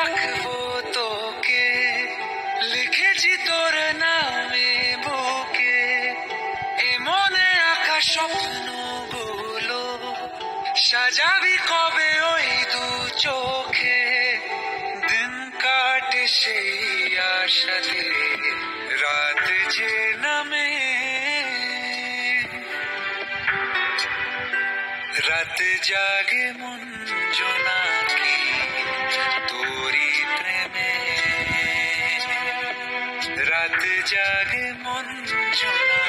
রাখবো তোকে, লিখেছি তোর নামে বুকে, এ মনে আঁকা স্বপ্নগুলো সাজাবি কবে ওই দু চোখে। দিন কাটে সেই আশাতে, রাত যে নামে, রাত জাগে মন জোনাকি তোরি প্রেমে, রাত জাগে মন জোনাকি।